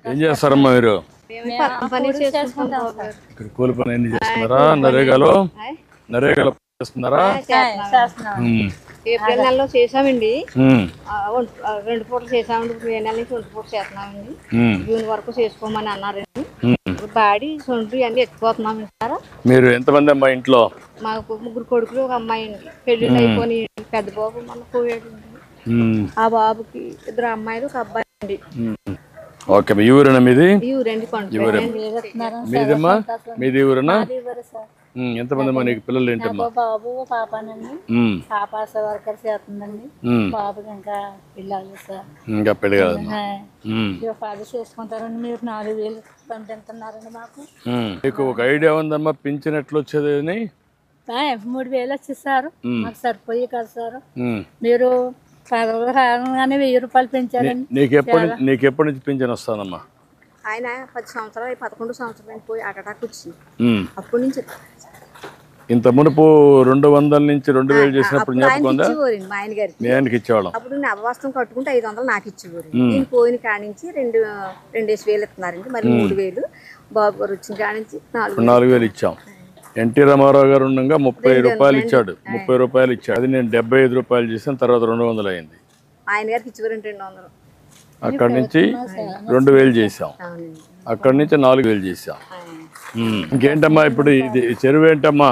ఏం చేస్తారమ్మా మీరు? కూలి పని ఎన్ని చేస్తున్నారా? నరేగాలో చేస్తున్నారా? ఏప్రిల్ నెలలో చేసామండి, 2 పూటలు చేసామండి. ఇప్పుడు మే నెల నుంచి 2 పూటలు చేస్తున్నామండి. జూన్ వరకు చేసుకోమని అన్నారండి. బాడీ సొంటు అన్ని ఎత్తుకోతున్నాం సార్. మీరు ఎంతమంది అమ్మా ఇంట్లో? మాకు 3 కొడుకులు, ఒక అమ్మాయి అండి. పెళ్ళిళ్ళు అయిపోయి పెద్ద బాబు మన పోయాడు. ఆ బాబుకి 2 అమ్మాయిలు, ఒక అబ్బాయి అండి. ఓకే, మీ ఊరేనా మీది? ఈ ఊరండి. మీదమ్మా? మీది ఊరేనా? ఎంతమంది అమ్మా నీకు పిల్లలు? ఏంటమ్మా? బాబు పాపనండి. పాప వర్కర్ చేస్తుందండి. బాబుకి ఇంకా పిల్లలు సార్. ఇంకా పెళ్లి కాదు. పది చేసుకుంటారండి. మీరు 4,000 పంపిస్తున్నారండి మాకు. మీకు ఒక ఐడియా ఉందమ్మా పింఛన్ ఎట్లా వచ్చేది అని? 3,000 వచ్చేసారు. మాకు సరిపోయి కదా సార్. మీరు రాగానే 1,000 రూపాయలు పెంచారండి. నీకెప్పటి నుంచి పింఛన్ వస్తానమ్మా? ఆయన 10 సంవత్సరాలు, 11 సంవత్సరాలు పోయి అటాక్ వచ్చింది. అప్పటి నుంచి ఇంత మునుపు 200 నుంచి 2,000 చేసినప్పుడు జ్ఞాపకం ఉందా? మా ఆయన గారికి, మీ ఆయనకి ఇచ్చేవాళ్ళం. అప్పుడు నవవాస్తవం కట్టుకుంటే 500 నాకు ఇచ్చేవారు. నేను పోయిన కాడి నుంచి 2,000 ఇస్తున్నారండి. మరి 3,000 బాబు గారు వచ్చిన కాడి నుంచి 4,000 ఇచ్చాం. ఎన్టీ రామారావు గారు ఉండగా 30 రూపాయలు ఇచ్చాడు. 30 రూపాయలు ఇచ్చాడు. అది నేను 75 రూపాయలు చేసాను. తర్వాత 200 అయింది. ఆయన గారికి ఇచ్చేవారు 200. అక్కడి నుంచి 2,000 చేసాం. అక్కడి నుంచి 4,000 చేసాం. ఇంకేంటమ్మా ఇప్పుడు ఇది చెరువు ఏంటమ్మా?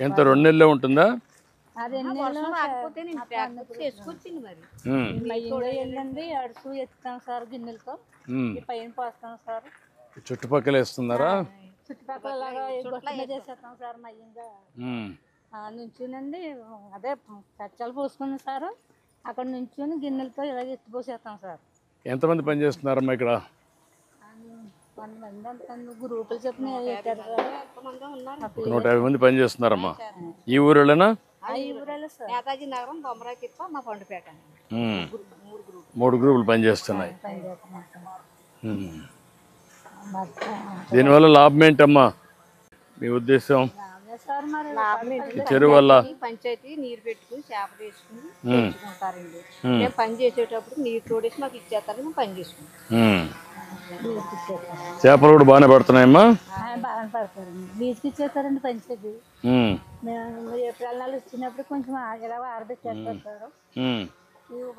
ఎంత 2 నెలలే ఉంటుందా? అడుసు ఎత్తుతాం సార్, గిన్నెలతో పైన పోస్తాం సార్. చుట్టుపక్కల వేస్తున్నారా? చుట్టుపక్కల చేసేస్తాం సార్. మయ్యంగా నుంచునండి, అదే కచ్చాలు పోసుకున్నాం సార్. అక్కడ నుంచుని గిన్నెలతో ఇలాగ ఎత్తిపోసేస్తాం సార్. ఎంతమంది పని చేస్తున్నారమ్మా ఇక్కడ? 100 గ్రూపులు చెప్పిన 150 మంది పని చేస్తున్నారమ్మా. ఈ ఊరేనా? నేతాజీ నగరం, బొమ్మరాకిప్ప, మా పండుపేట. 3 గ్రూపులు పని చేస్తున్నాయి. దీనివల్ల లాభం ఏంటమ్మా మీ ఉద్దేశం? చెరువు వల్ల పంచాయతీ నీరు పెట్టుకుని చేప తీసుకుని తెచ్చుకుంటారండి. మేము పని చేసేటప్పుడు నీరు తోడేసి మాకు ఇచ్చేస్తారని మేము పని చేసుకుంటాం. చేపలు కూడా బాగానే పడుతున్నాయమ్మా? బాగానే పడతారండి. బీచ్కి ఇచ్చేస్తారండి పంచాయతీ. ఏప్రిల్ నెల వచ్చినప్పుడు కొంచెం ఇలా ఆరబెట్టేస్తారు.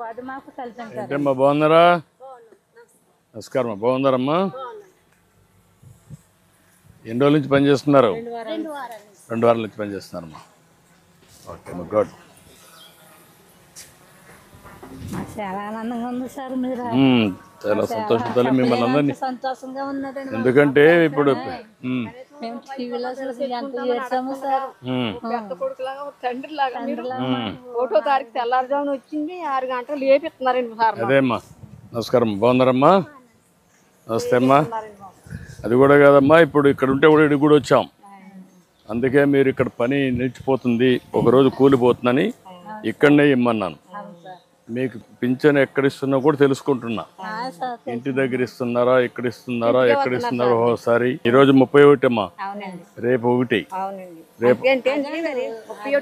వాటి మాకు కలిపి. బాగున్నారా? నమస్కారం. బాగున్నారమ్మా? ఎన్ని రోజుల నుంచి పని చేస్తున్నారు? 2 వారాల నుంచి పని చేస్తున్నారమ్మా. Okay, good. చాలా ఆనందంగా ఉంది సార్. మీరు చాలా సంతోషంతో మిమ్మల్ని అందరినీ. సంతోషంగా ఉన్నదండి. ఎందుకంటే ఇప్పుడు మేము టీవీలో చూసి ఎంత చేసాము సార్. తండ్రి లాగా 1వ తారీఖు తెల్లారుజామున వచ్చింది, 6 గంటలు లేపిస్తున్నారండి సార్. అదేమ్మా. నమస్కారం. బాగున్నారమ్మా? నమస్తే అమ్మా. అది కూడా కాదమ్మా, ఇప్పుడు ఇక్కడ ఉంటే కూడా ఇక్కడికి కూడా వచ్చాం. అందుకే మీరు ఇక్కడ పని నిలిచిపోతుంది, ఒకరోజు కూలిపోతుందని ఇక్కడనే ఇమ్మన్నాను. మీకు పింఛన్ ఎక్కడ ఇస్తున్నా కూడా తెలుసుకుంటున్నా. ఇంటి దగ్గర ఇస్తున్నారా, ఇక్కడ ఇస్తున్నారా, ఎక్కడ ఇస్తున్నారో ఒకసారి. ఈరోజు 31 అమ్మా, రేపు 1. రేపు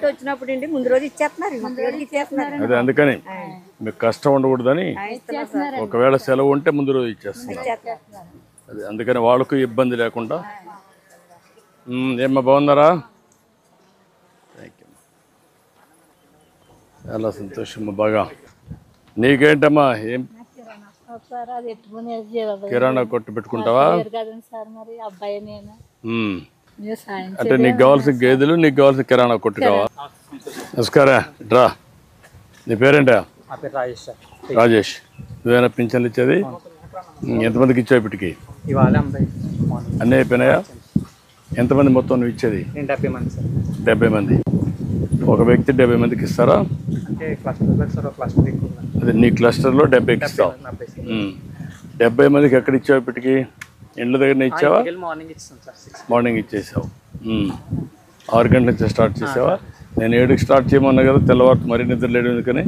వచ్చినప్పుడు ముందు రోజు ఇచ్చేస్తున్నారు. అదే అందుకని మీకు కష్టం ఉండకూడదని, ఒకవేళ సెలవు ఉంటే ముందు రోజు ఇచ్చేస్తున్నారు. అదే అందుకని వాళ్ళకు ఇబ్బంది లేకుండా. ఏమ్మా, బాగున్నారా? Thank you. చాలా సంతోషమ్మా. బాగా. నీకేంటమ్మా? ఏం కిరాణా కొట్టు పెట్టుకుంటావా? అంటే నీకు కావాల్సిన గేదెలు, నీకు కావాల్సిన కిరాణా కొట్టు కావాలా? నమస్కారం. రా, నీ పేరేంటా? రాజేష్. నువ్వేనా పింఛన్లు ఇచ్చేది? ఎంతమందికి ఇచ్చావు ఇప్పటికి? అన్నీ అయిపోయినాయా? ఎంతమంది మొత్తం నువ్వు ఇచ్చేది? 70 మంది. ఒక వ్యక్తి 70 మందికి ఇస్తారా? అదే నీ క్లస్టర్లో 70కి ఇస్తావు. 70 మందికి ఎక్కడ ఇచ్చావు ఇప్పటికి? ఇండ్ల దగ్గరనే ఇచ్చావా? మార్నింగ్ ఇచ్చేసావు. 6 గంటల నుంచి స్టార్ట్ చేసావా? నేను 7కి స్టార్ట్ చేయమన్నా కదా, తెల్లవారు మరీ నిద్ర లేడు. ఎందుకని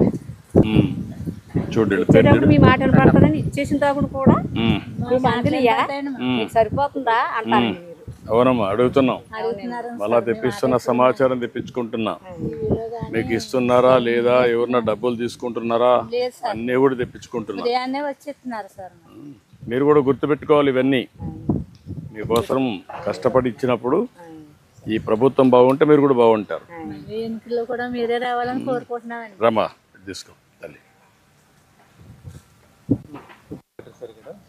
చూడండి, మీ మాటలు పడుతుందని ఇచ్చేసిన తర్వాత కూడా సరిపోతుందా అంటారు. అవునమ్మా అడుగుతున్నాం, అడుగుతున్నారు మళ్ళా తెప్పిస్తున్న సమాచారం తెప్పించుకుంటున్నా. మీకు ఇస్తున్నారా లేదా, ఎవరన్నా డబ్బులు తీసుకుంటున్నారా, లేదు సార్, అన్నీ కూడా తెప్పించుకుంటున్నా. ఉదయాన్నే వచ్చేస్తున్నారు సార్. మీరు కూడా గుర్తుపెట్టుకోవాలి ఇవన్నీ. మీకోసం కష్టపడి ఇచ్చినప్పుడు ఈ ప్రభుత్వం బాగుంటే మీరు కూడా బాగుంటారు. మీ ఇంట్లో కూడా మీరే రావాలని కోరుకుంటున్నామండి. రమ్మా తీసుకో తల్లి,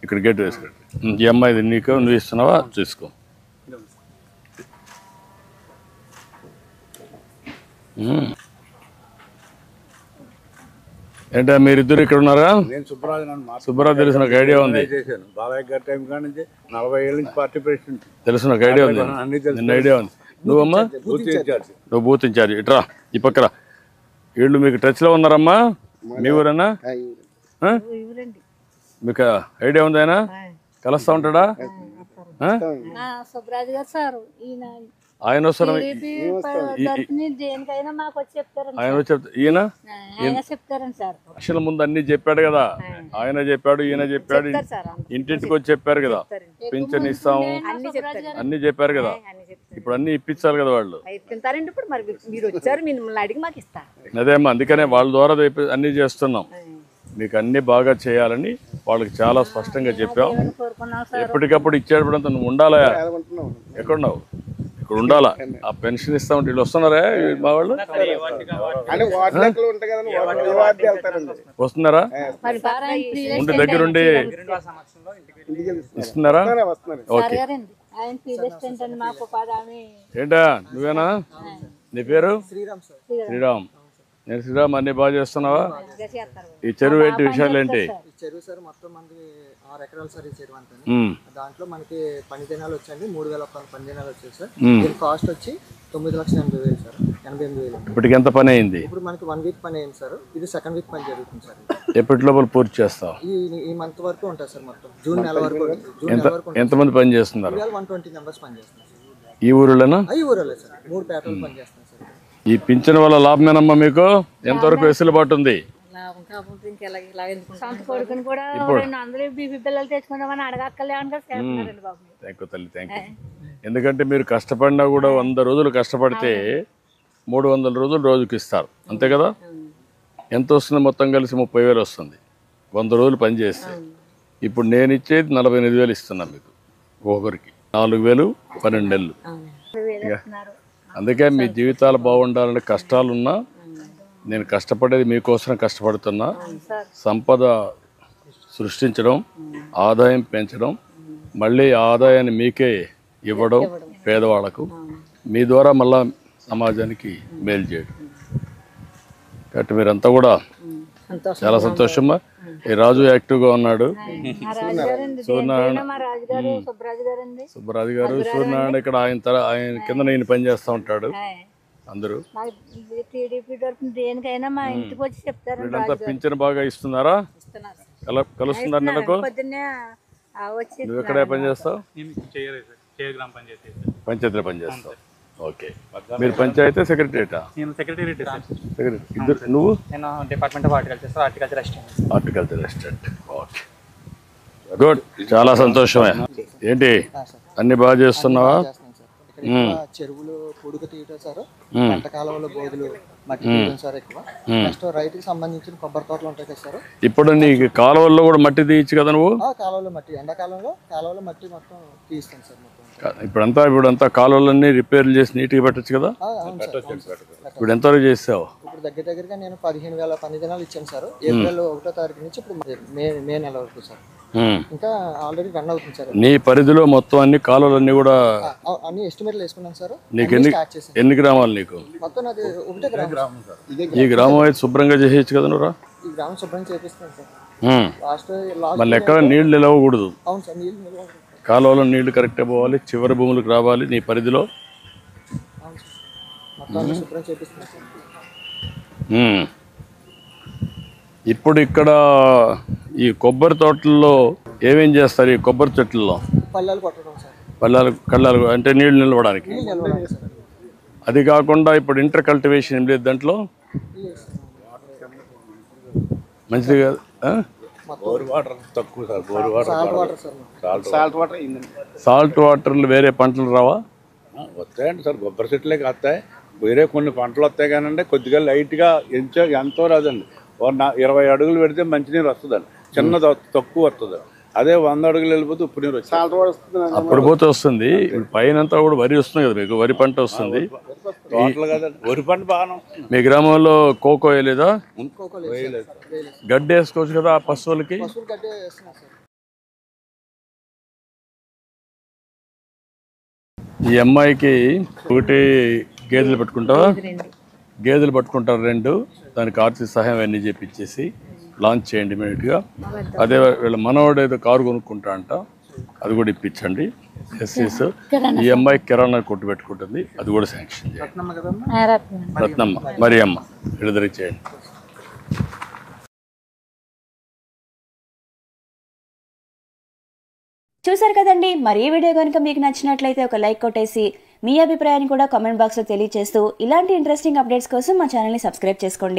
ఇక్కడ గేట్ వేసుకోండి. ఈ అమ్మాయిది నీకు, నువ్వు ఇస్తున్నావా చూసుకో. ఏంటా మీరిద్దరు ఇక్కడ ఉన్నారా? నేను సుబ్బరాజు సుబ్బరాజు తెలిసిన ఒక ఐడియా ఉంది. చేశాను. బాలయ్య గారి టైం కాడి నుంచి 40 ఏళ్ళ నుంచి పార్టీ ప్రెసిడెంట్. తెలిసిన ఒక ఐడియా ఉంది, అన్ని తెలుసు. నిన్న ఐడియా ఉంది. నువ్వమ్మా? Booth in charge. నువ్వు బూత్ ఇన్ఛార్జ్. ఇట్రా ఈ పక్కన. వీళ్ళు మీకు టచ్లో ఉన్నారమ్మా? మీ ఊరేనా? ఇవ్వరండి. మీకు ఐడియా ఉంది? ఆయన కలుస్తూ ఉంటాడా? సుబ్రాజు గారు సార్, ఈయన ఆయన వస్తారా? దేనికైనా మాకు వచ్చి చెప్తారండి. ఆయన వచ్చి ఈయన ఆయన చెప్తారండి సార్. అసలు ముందు అన్ని చెప్పాడు కదా, ఆయన చెప్పాడు, ఈయన చెప్పాడు, ఇంటింటికి వచ్చి చెప్పారు కదా, పింఛన్ ఇస్తాము అన్ని చెప్పారు కదా. ఇప్పుడు అన్ని ఇప్పించాలి కదా వాళ్ళు. తింటారండి. ఇప్పుడు మరి మీరు వచ్చారు, మిమ్మల్ని అడిగి మాకు ఇస్తారు. అదేమ్మా, అందుకనే వాళ్ళ ద్వారా అన్ని చేస్తున్నాం. మీకు అన్ని బాగా చేయాలని వాళ్ళకి చాలా స్పష్టంగా చెప్పాం. కోరుకున్నాం సార్. ఎప్పటికప్పుడు ఇచ్చేటప్పుడు నువ్వు ఉండాలా? ఎక్కడున్నావు? ఇక్కడ ఉండాలా. ఆ పెన్షన్ ఇస్తామంటే వీళ్ళు వస్తున్నారా మా వాళ్ళు? వస్తున్నారా? ఉండి దగ్గరుండి ఇస్తున్నారా? ఓకే. ఆయన ప్రెసిడెంట్ అండి మాకు ఉపాధి. ఏంటా నువ్వేనా? నీ పేరు? శ్రీరామ్. నేను శ్రీరామ్, అన్ని బాగా చేస్తున్నావా? ఈ చెరువు ఏంటి, విషయాలు ఏంటి? చెరువు సార్ మొత్తం మనకి 6 ఎకరాలు సార్. ఈ చెరువు అంతా దాంట్లో మనకి పని దినాలు వచ్చండి 3,000 పని దినాలు వచ్చాయి సార్. దీని కాస్ట్ వచ్చి 9,80,000 సార్. 88,000. ఇప్పటికి ఎంత పని అయింది? ఇప్పుడు మనకి 1 వీక్ పని అయింది సార్. ఇది సెకండ్ వీక్ పని జరుగుతుంది సార్. ఎప్పటి లోపల పూర్తి చేస్తావు? ఈ మంత్ వరకు ఉంటుంది సార్. మొత్తం జూన్ నెల వరకు. ఎంతమంది పని చేస్తున్నారు? 120 మెంబర్స్ పని చేస్తున్నారు సార్. ఈ ఊరిలోనా? ఈ ఊరలే సార్. 3 పేటలు పని చేస్తున్నారు సార్. ఈ పింఛన్ వల్ల లాభమేనమ్మా మీకు? ఎంతవరకు వెసులుబాటు ఉంది? సొంత కొడుకుని కూడా 200 బీపీ పిల్లలు తెచ్చుకుందామని అడగక్కర్లేమని చేస్తున్నారండి బాబు. థ్యాంక్ యూ తల్లి, థ్యాంక్ యూ. ఎందుకంటే మీరు కష్టపడినా కూడా 100 రోజులు కష్టపడితే 300 రోజులు రోజుకి ఇస్తారు, అంతే కదా? ఎంత వస్తుంది? మొత్తం కలిసి 30,000 వస్తుంది 100 రోజులు పని చేస్తే. ఇప్పుడు నేను ఇచ్చేది 48,000 ఇస్తున్నాను మీకు ఒకరికి. 4,000 12 నెలలు. అందుకే మీ జీవితాలు బాగుండాలని కష్టాలున్నా నేను కష్టపడేది మీకోసం కష్టపడుతున్నా. సంపద సృష్టించడం, ఆదాయం పెంచడం, మళ్ళీ ఆదాయాన్ని మీకే ఇవ్వడం పేదవాళ్లకు, మీ ద్వారా మళ్ళా సమాజానికి మేలు చేయడం. కాబట్టి మీరంతా కూడా చాలా సంతోషమ్మా. ఈ రాజు యాక్టివ్గా ఉన్నాడు. సుబ్బరాజు గారు, సూర్యనారాయణ ఇక్కడ ఆయన కింద నేను పని చేస్తూ ఉంటాడు. అందరూ దేనికైనా మా ఇంటికి వచ్చి చెప్తారు. వీళ్ళంతా పింఛన్ బాగా ఇస్తున్నారా? కలుస్తున్నారు నెలకు? నువ్వు ఎక్కడే పని చేస్తావు? పంచాయతీలో పని చేస్తావు. ఓకే. మీరు పంచాయతీ సెక్రటరీటా? ఇద్దరు. నువ్వు? Department of horticulture, horticulture assistant. Okay, good. చాలా సంతోషమే. ఏంటి అన్ని బాగా చేస్తున్నావా? చెరువులు పొడుగు తీయటం సార్. పంట కాలంలో బోధులు మట్టి తీయడం సార్ ఎక్కువ. నెక్స్ట్ రైతుకి సంబంధించిన కొబ్బరి తోటలు ఉంటాయి కదా సార్. ఇప్పుడు నీకు కాలువల్లో కూడా మట్టి తీయచ్చు కదా నువ్వు? కాలువలో మట్టి, ఎండాకాలంలో కాలువలో మట్టి మొత్తం తీస్తాను సార్. ఇప్పుడంతా కాలువలన్నీ రిపేర్లు చేసి నీట్గా పెట్టచ్చు కదా? ఇప్పుడు ఎంతవరకు చేసావు? ఇప్పుడు దగ్గరగా నేను 15,000 పని దినాలు ఇచ్చాను సార్. ఏప్రిల్ 1వ తారీఖు నుంచి ఇప్పుడు మే నెల వరకు సార్. ఇంకా ఆల్రెడీ రన్ అవుతుంది సార్. నీ పరిధిలో మొత్తం అన్ని కాలువలన్నీ కూడా అన్ని ఎస్టిమేట్లు వేసుకున్నాను సార్. నీకు ఎన్ని గ్రామాలు? నీకు మొత్తం అది ఒకటే గ్రామం సార్. ఈ గ్రామం అయితే శుభ్రంగా చేసేయచ్చు కదా నువ్వు? ఈ గ్రామం శుభ్రం చేపిస్తాను సార్. మళ్ళీ ఎక్కడ నీళ్లు నిలవకూడదు. అవును సార్, నీళ్ళు నిలవ. కాలువలో నీళ్లు కరెక్ట్గా పోవాలి, చివరి భూములకు రావాలి నీ పరిధిలో. అవును సార్, మొత్తం శుభ్రం చేపిస్తాను సార్. ఇప్పుడు ఇక్కడ ఈ కొబ్బరి తోటల్లో ఏమేం చేస్తారు? ఈ కొబ్బరి చెట్లలో పళ్ళాలు కొట్టడం సార్. కళ్ళాలు అంటే నీళ్లు నిలవడానికి. సార్ అది కాకుండా ఇప్పుడు ఇంటర్ కల్టివేషన్ ఏం లేదు దాంట్లో? మంచిది కాదు. బోర్ వాటర్ తక్కువ sir. Bore water salt water sir మాకు. సాల్ట్ వాటర్ అయిందండి. సాల్ట్ వాటర్లు వేరే పంటలు రావా? వస్తాయండి సార్, కొబ్బరి చెట్లే కాస్తాయి. వేరే కొన్ని పంటలు వస్తాయి కానండి, కొద్దిగా లైట్గా ఎంతో రాదండి. 20 అడుగులు పెడితే మంచినీరు వస్తుందండి, చిన్న తక్కువ వస్తుంది. అదే 100 అడుగులు వెళ్ళిపోతే ఉప్పు నీరు వచ్చి సాల్ట్ వాటర్ వస్తుంది. అప్పుడు పోతే వస్తుంది. ఇప్పుడు పైన అంతా కూడా వరి వస్తుంది కదా, మీకు వరి పంట వస్తుంది. తోటలు కదండి, వరి పంట బాగానే వస్తుంది. మీ గ్రామంలో కోకో వేయలేదా? కోకో లేదు సార్. గడ్డి వేసుకోవచ్చు కదా ఆ పశువులకి. పశువులు గడ్డి వేస్తున్నాం సార్. ఈ అమ్మాయికి ఒకటి గేదెలు పెట్టుకుంటావా? గేదెలు పట్టుకుంటారు 2. దానికి ఆర్థిక సహాయం అన్నీ చేపించేసి లాంచ్ చేయండి ఇమీడియట్గా. అదే వీళ్ళ మనవాడు ఏదో కారు కొనుక్కుంటా అంట, అది కూడా ఇప్పించండి. ఎస్సీస్ ఈ అమ్మాయి కిరాణా కొట్టు పెట్టుకుంటుంది, అది కూడా శాంక్షన్ చేయండి. రత్నమ్మ కదమ్మా. రత్నమ్మ, మరియమ్మ విడుదల చేయండి. చూసారు కదండి. మరి ఈ వీడియో కనుక మీకు నచ్చినట్లయితే ఒక లైక్ కొట్టేసి మీ అభిప్రాయాన్ని కూడా కామెంట్ బాక్స్లో తెలియజేస్తూ ఇలాంటి ఇంట్రెస్టింగ్ అప్డేట్స్ కోసం మా ఛానల్ని సబ్స్క్రైబ్ చేసుకోండి.